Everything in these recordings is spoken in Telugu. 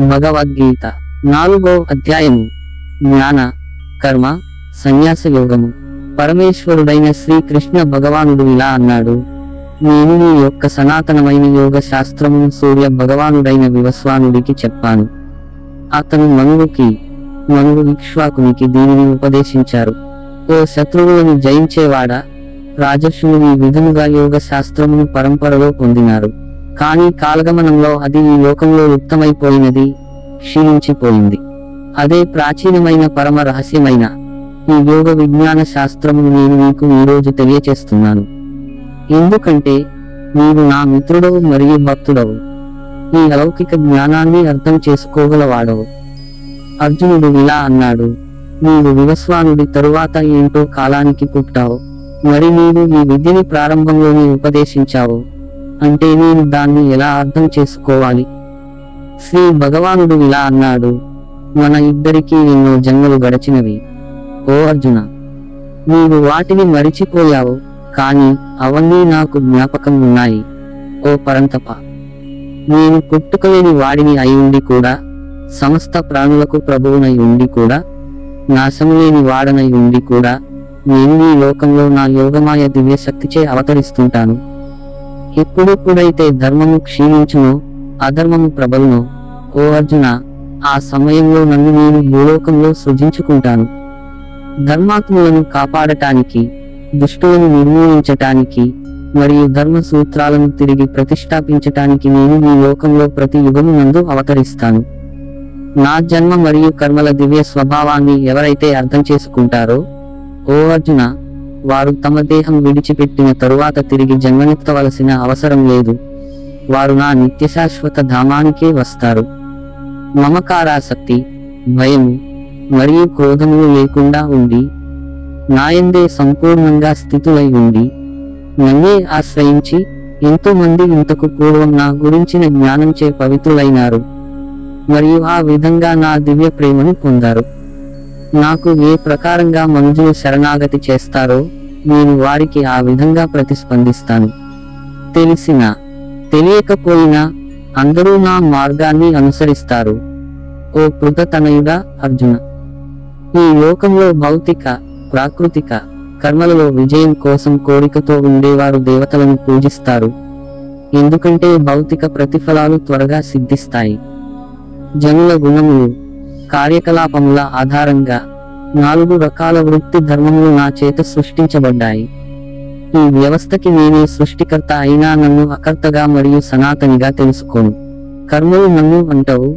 భగవద్గీత 4వ అధ్యాయము జ్ఞాన కర్మ సన్యాస యోగము. పరమేశ్వరుడైన శ్రీకృష్ణ భగవానుడు ఇలా అన్నాడు, నేను నీ యొక్క సనాతనమైన యోగ శాస్త్రమును సూర్య భగవానుడైన వివస్వానుడికి చెప్పాను. అతను మనువు ఇక్ష్వాకునికి దీనిని ఉపదేశించారు. ఓ శత్రువులను జయించేవాడా, రాజర్షులు ఈ విధముగా యోగ శాస్త్రమును పరంపరలో పొందినారు. కానీ కాలగమనంలో అది ఈ లోకంలో లుప్తమైపోయినది, క్షీణించిపోయింది. అదే ప్రాచీనమైన పరమ రహస్యమైన ఈ యోగ విజ్ఞాన శాస్త్రమును నేను నీకు ఈరోజు తెలియచేస్తున్నాను. ఎందుకంటే నీవు నా మిత్రుడవు మరియు భక్తుడవు, ఈ అలౌకిక జ్ఞానాన్ని అర్థం చేసుకోగలవాడవు. అర్జునుడు ఇలా అన్నాడు, నీవు వివస్వానుడి తరువాత ఏంటో కాలానికి పుట్టావు, మరి నీవు ఈ విద్యని ప్రారంభంలోనే ఉపదేశించావు అంటే నేను దాన్ని ఎలా అర్థం చేసుకోవాలి? శ్రీ భగవానుడు ఇలా అన్నాడు, మన ఇద్దరికీ ఎన్నో జన్మలు గడిచినవి. ఓ అర్జున, నీవు వాటిని మరిచిపోయావు, కానీ అవన్నీ నాకు జ్ఞాపకం ఉన్నాయి. ఓ పరంతప, నేను పుట్టుకలేని వాడిని అయి ఉండి కూడా, సమస్త ప్రాణులకు ప్రభువునై ఉండి కూడా, నాశములేని వాడనై ఉండి కూడా, నేను ఈ లోకంలో నా యోగమాయ దివ్య శక్తిచే అవతరిస్తుంటాను. ఎప్పుడెప్పుడైతే ధర్మము క్షీణించునో, అధర్మము ప్రబలునో, ఓ అర్జున, ఆ సమయంలో నన్ను నేను భూలోకంలో సృజించుకుంటాను. ధర్మాత్ములను కాపాడటానికి, దుష్టులను నిర్మూలించటానికి మరియు ధర్మ సూత్రాలను తిరిగి ప్రతిష్టాపించటానికి నేను ఈ లోకంలో ప్రతి యుగము నందు అవతరిస్తాను. నా జన్మ మరియు కర్మల దివ్య స్వభావాన్ని ఎవరైతే అర్థం చేసుకుంటారో, ఓ అర్జున, వారు తమ దేహం విడిచిపెట్టిన తరువాత తిరిగి జన్మనెత్తవలసిన అవసరం లేదు. వారు నా నిత్యశాశ్వత ధామానికే వస్తారు. మమకారాసక్తి, భయము మరియు క్రోధములు లేకుండా ఉండి, నాయందే సంపూర్ణంగా స్థితులై ఉండి, నన్నే ఆశ్రయించి ఎంతో మంది ఇంతకు పూర్వం నా గురించిన జ్ఞానంచే పవిత్రులైనారు మరియు ఆ విధంగా నా దివ్య ప్రేమను పొందారు. నాకు ఏ ప్రకారంగా మనుజులు శరణాగతి చేస్తారో నేను వారికి ఆ విధంగా ప్రతిస్పందిస్తాను. తెలిసినా తెలియకపోయినా అందరూ నా మార్గాన్ని అనుసరిస్తారు. ఓ పృథతనయుడా అర్జున, ఈ లోకంలో భౌతిక, ప్రాకృతిక కర్మలలో విజయం కోసం కోరికతో ఉండేవారు దేవతలను పూజిస్తారు, ఎందుకంటే భౌతిక ప్రతిఫలాలు త్వరగా సిద్ధిస్తాయి. జనుల గుణములు, కార్యకలాపముల ఆధారంగా 4 రకాల వృత్తి ధర్మములు నా చేత సృష్టించబడ్డాయి. ఈ వ్యవస్థకి నేనే సృష్టికర్త అయినా నన్ను అకర్తగా మరియు సనాతనిగా తెలుసుకోను. కర్మలు నన్ను అంటావు,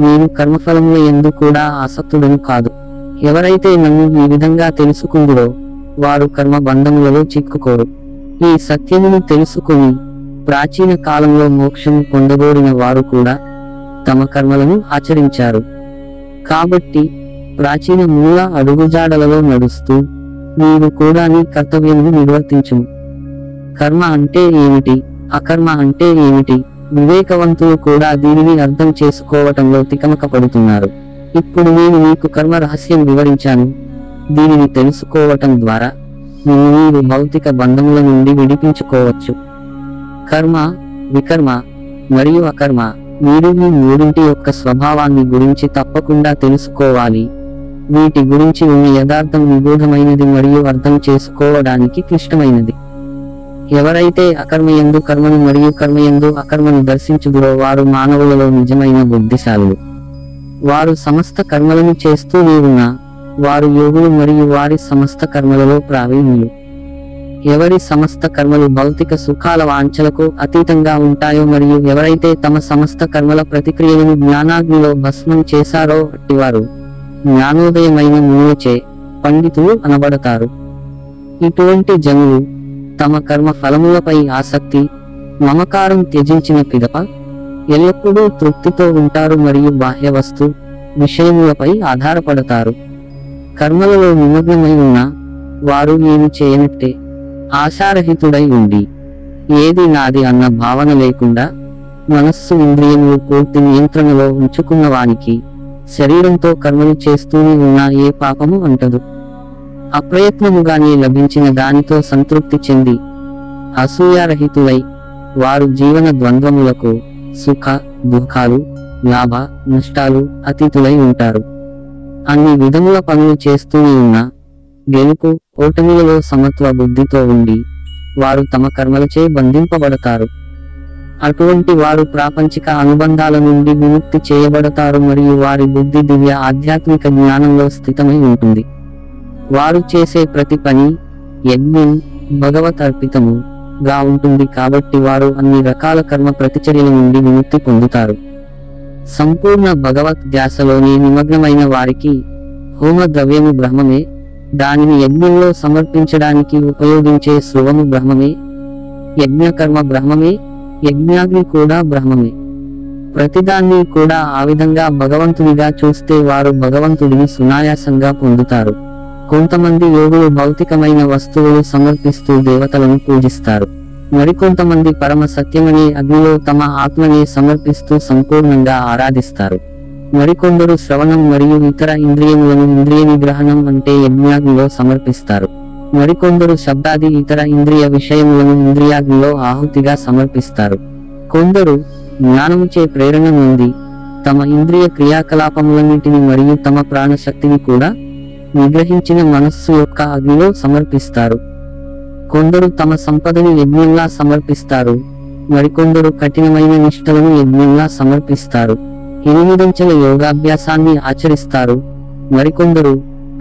నేను కర్మఫలముల యందు కూడా ఆసక్తుడను కాదు. ఎవరైతే నన్ను ఈ విధంగా తెలుసుకుందురో వారు కర్మ బంధములలో చిక్కుకోరు. ఈ సత్యమును తెలుసుకుని ప్రాచీన కాలంలో మోక్షము పొందగోరిన వారు కూడా తమ కర్మలను ఆచరించారు. కాబట్టి ప్రాచీన మూల అడుగుజాడలలో నడుస్తూ నీవు కూడా నీ కర్తవ్యమును నిర్వర్తించుము. కర్మ అంటే ఏమిటి, అకర్మ అంటే ఏమిటి, వివేకవంతులు కూడా దీనిని అర్థం చేసుకోవటంలో తికమక పడుతున్నారు. ఇప్పుడు నేను నీకు కర్మ రహస్యం వివరించాను. దీనిని తెలుసుకోవటం ద్వారా నీవు భౌతిక బంధముల నుండి విడిపించుకోవచ్చు. కర్మ, వికర్మ మరియు అకర్మ, మీరు ఈ మూడింటి యొక్క స్వభావాన్ని గురించి తప్పకుండా తెలుసుకోవాలి. వీటి గురించి ఉన్న యథార్థం నిగూఢమైనది మరియు అర్థం చేసుకోవడానికి క్లిష్టమైనది. ఎవరైతే అకర్మయందు కర్మను మరియు కర్మయందు అకర్మను దర్శించుదురో వారు మానవులలో నిజమైన బుద్ధిశాలులు. వారు సమస్త కర్మలను చేస్తూనే ఉన్నా వారు యోగులు మరియు వారి సమస్త కర్మలలో ప్రావీణ్యులు. ఎవరి సమస్త కర్మలు భౌతిక సుఖాల వాంఛలకు అతీతంగా ఉంటాయో మరియు ఎవరైతే తమ సమస్త కర్మల ప్రతిక్రియలను జ్ఞానాగ్నిలో భస్మం చేశారో అట్టివారు జ్ఞానోదయమైన మూలచే పండితులు అనబడతారు. ఇటువంటి జనులు తమ కర్మ ఫలములపై ఆసక్తి, మమకారం త్యజించిన పిదప ఎల్లప్పుడూ తృప్తితో ఉంటారు మరియు బాహ్య వస్తు విషయములపై ఆధారపడతారు. కర్మలలో నిమగ్నమై ఉన్న వారు ఏమి చేయనట్టే ఆశారహితుడై ఉండి, ఏది నాది అన్న భావన లేకుండా మనస్సు ఇంద్రియములు పూర్తి నియంత్రణలో ఉంచుకున్నవానికి శరీరంతో కర్మలు చేస్తూనే ఉన్నా ఏ పాపము అంటదు. అప్రయత్నముగానే లభించిన దానితో సంతృప్తి చెంది అసూయారహితులై వారు జీవన ద్వంద్వములకు, సుఖ దుఃఖాలు లాభ నష్టాలు అతీతులై ఉంటారు. అన్ని విధముల పనులు చేస్తూనే ఉన్నా గెలుపు ఓటమిలలో సమత్వ బుద్ధితో ఉండి వారు తమ కర్మలచే బంధింపబడతారు. అటువంటి వారు ప్రాపంచిక అనుబంధాల నుండి విముక్తి చేయబడతారు మరియు వారి బుద్ధి దివ్య ఆధ్యాత్మిక జ్ఞానంలో స్థితమై ఉంటుంది. వారు చేసే ప్రతి పని యజ్ఞం భగవత్ అర్పితముగా ఉంటుంది కాబట్టి వారు అన్ని రకాల కర్మ ప్రతిచర్యల నుండి విముక్తి పొందుతారు. సంపూర్ణ భగవత్ ధ్యాసలోనే నిమగ్నమైన వారికి హోమ ద్రవ్యము బ్రహ్మమే, దానిని యజ్ఞంలో సమర్పించడానికి ఉపయోగించే స్రువము బ్రహ్మమే, యజ్ఞకర్మ బ్రహ్మమే, యజ్ఞాగ్ని కూడా బ్రహ్మమే. ప్రతిదాన్ని కూడా ఆ విధంగా భగవంతునిగా చూస్తే వారు భగవంతుడిని సునాయాసంగా పొందుతారు. కొంతమంది యోగులు భౌతికమైన వస్తువులు సమర్పిస్తూ దేవతలను పూజిస్తారు. మరికొంతమంది పరమ సత్యమనే అగ్నిలో తమ ఆత్మనే సమర్పిస్తూ సంపూర్ణంగా ఆరాధిస్తారు. మరికొందరు శ్రవణం మరియు ఇతర ఇంద్రియములను ఇంద్రియ నిగ్రహణం అంటే యజ్ఞాగ్నిలో సమర్పిస్తారు. మరికొందరు శబ్దాది ఇతర ఇంద్రియ విషయములను ఇంద్రియాగ్నిలో ఆహుతిగా సమర్పిస్తారు. కొందరు జ్ఞానముచే ప్రేరణ నుండి తమ ఇంద్రియ క్రియాకలాపములన్నిటిని మరియు తమ ప్రాణశక్తిని కూడా నిగ్రహించిన మనస్సు యొక్క అగ్నిలో సమర్పిస్తారు. కొందరు తమ సంపదని యజ్ఞంలా సమర్పిస్తారు. మరికొందరు కఠినమైన నిష్ఠలను యజ్ఞంలా సమర్పిస్తారు. 8 యోగాభ్యాసాన్ని ఆచరిస్తారు. మరికొందరు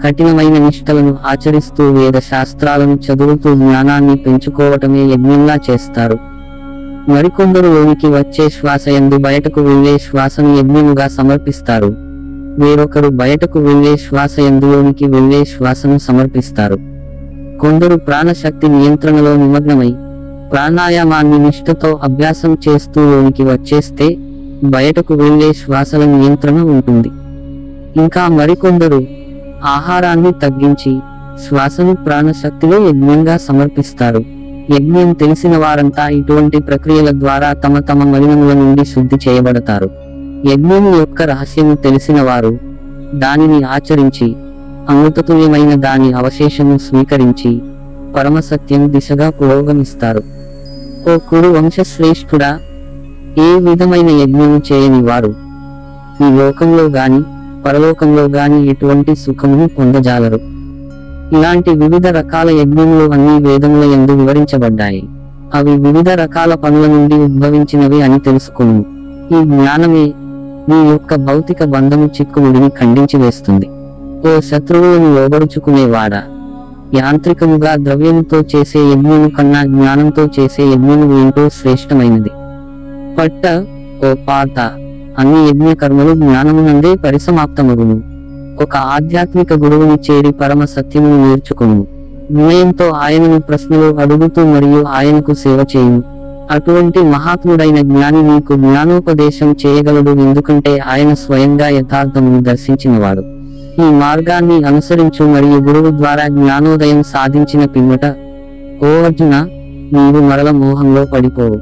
కఠినమైన నిష్ఠలను ఆచరిస్తూ వేద శాస్త్రాలను చదువుతూ జ్ఞానాన్ని పెంచుకోవటమే యజ్ఞంలా చేస్తారు. మరికొందరు లోనికి వచ్చే శ్వాసయందు బయటకు వెళ్లే శ్వాసను యజ్ఞముగా సమర్పిస్తారు. వేరొకరు బయటకు వెళ్లే శ్వాసయందు లోనికి వెళ్లే శ్వాసను సమర్పిస్తారు. కొందరు ప్రాణశక్తి నియంత్రణలో నిమగ్నమై ప్రాణాయామాన్ని నిష్ఠతో అభ్యాసం చేస్తూ లోనికి వచ్చేస్తే బయటకు వెళ్లే శ్వాసల నియంత్రణ ఉంటుంది. ఇంకా మరికొందరు ఆహారాన్ని తగ్గించి శ్వాసను ప్రాణశక్తిలో యజ్ఞంగా సమర్పిస్తారు. యజ్ఞం తెలిసిన వారంతా ఇటువంటి ప్రక్రియల ద్వారా తమ తమ మలినముల నుండి శుద్ధి చేయబడతారు. యజ్ఞం యొక్క రహస్యము తెలిసిన వారు దానిని ఆచరించి అమృతతుల్యమైన దాని అవశేషము స్వీకరించి పరమసత్యం దిశగా పురోగమిస్తారు. ఓ కురు వంశశ్రేష్ఠుడా, ఏ విధమైన యజ్ఞము చేయని వారు ఈ లోకంలో గాని పరలోకంలో గాని ఎటువంటి సుఖమును పొందజాలరు. ఇలాంటి వివిధ రకాల యజ్ఞములు అన్ని వేదముల యందు వివరించబడ్డాయి. అవి వివిధ రకాల పనుల నుండి ఉద్భవించినవి అని తెలుసుకొను. ఈ జ్ఞానమే నీ యొక్క భౌతిక బంధము చిక్కుముడిని ఖండించి వేస్తుంది. ఓ శత్రువులను లోబరుచుకునేవాడా, యాంత్రికముగా ద్రవ్యముతో చేసే యజ్ఞము కన్నా జ్ఞానంతో చేసే యజ్ఞము ఏంటో శ్రేష్టమైనది. పట్ట ఓ పాత అన్ని యజ్ఞ కర్మలు జ్ఞానమునందే పరిసమాప్తమగును. ఒక ఆధ్యాత్మిక గురువుని చేరి పరమ సత్యమును నేర్చుకొను. వినయంతో ఆయనను ప్రశ్నలు అడుగుతూ మరియు ఆయనకు సేవ చేయును. అటువంటి మహాత్ముడైన జ్ఞాని నీకు జ్ఞానోపదేశం చేయగలడు, ఎందుకంటే ఆయన స్వయంగా యథార్థమును దర్శించినవాడు. ఈ మార్గాన్ని అనుసరించు మరియు గురువు ద్వారా జ్ఞానోదయం సాధించిన పిమ్మట ఓ అర్జున, నీవు మరల మోహంలో పడిపోవు.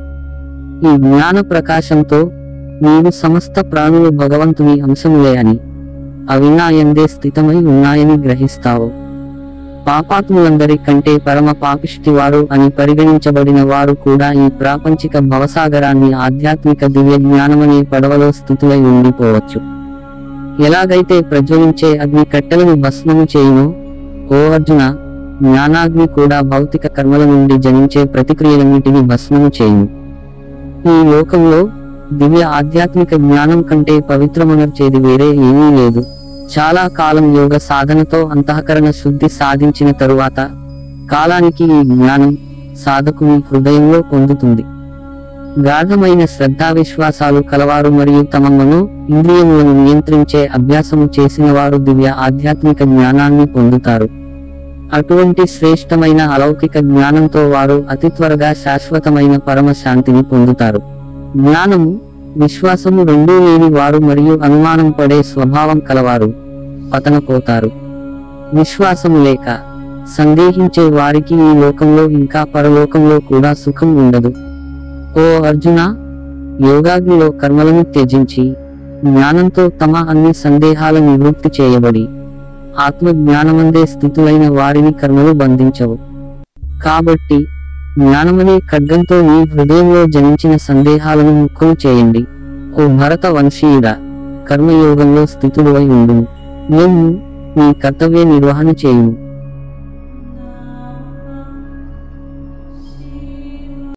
ఈ జ్ఞాన ప్రకాశంతో నీవు సమస్త ప్రాణులు భగవంతుని అంశములే అని, అవి నా యందే స్థితమై ఉన్నాయని గ్రహిస్తావు. పాపాత్ములందరి కంటే పరమ పాపిష్టివారు అని పరిగణించబడిన వారు కూడా ఈ ప్రాపంచిక భవసాగరాన్ని ఆధ్యాత్మిక దివ్య జ్ఞానమనే పడవలో స్థితులై ఉండిపోవచ్చు. ఎలాగైతే ప్రజ్వలించే అగ్ని కట్టెలను భస్మము చేయునో, ఓ అర్జున, జ్ఞానాగ్ని కూడా భౌతిక కర్మల నుండి జనించే ప్రతిక్రియలన్నిటిని భస్మము చేయును. ఈ లోకంలో దివ్య ఆధ్యాత్మిక జ్ఞానం కంటే పవిత్రమునర్చేది వేరే ఏమీ లేదు. చాలా కాలం యోగ సాధనతో అంతఃకరణ శుద్ధి సాధించిన తరువాత కాలానికి ఈ జ్ఞానం సాధకుని హృదయంలో పొందుతుంది. గాఢమైన శ్రద్ధావిశ్వాసాలు కలవారు మరియు తమ మనో ఇంద్రియములను నియంత్రించే అభ్యాసము చేసిన వారు దివ్య ఆధ్యాత్మిక జ్ఞానాన్ని పొందుతారు. అటువంటి శ్రేష్టమైన అలౌకిక జ్ఞానంతో వారు అతి త్వరగా శాశ్వతమైన పరమ శాంతిని పొందుతారు. జ్ఞానము విశ్వాసము రెండూ లేని వారు మరియు అనుమానం పడే స్వభావం కలవారు పతనపోతారు. విశ్వాసము లేక సందేహించే వారికి ఈ లోకంలో ఇంకా పరలోకంలో కూడా సుఖం ఉండదు. ఓ అర్జున, యోగాగ్నిలో కర్మలను త్యజించి జ్ఞానంతో తమ అన్ని సందేహాల నివృత్తి చేయబడి ఆత్మజ్ఞానమందే స్థితులైన వారిని కర్మలు బంధించవు. కాబట్టి జ్ఞానమనే ఖడ్గంతో మీ హృదయంలో జనించిన సందేహాలను ముక్కలు చేయండి. ఓ భరత వంశీయుడా, కర్మయోగంలో స్థితుడువై ఉండును. నీవు నీ కర్తవ్య నిర్వహణ చేయుము.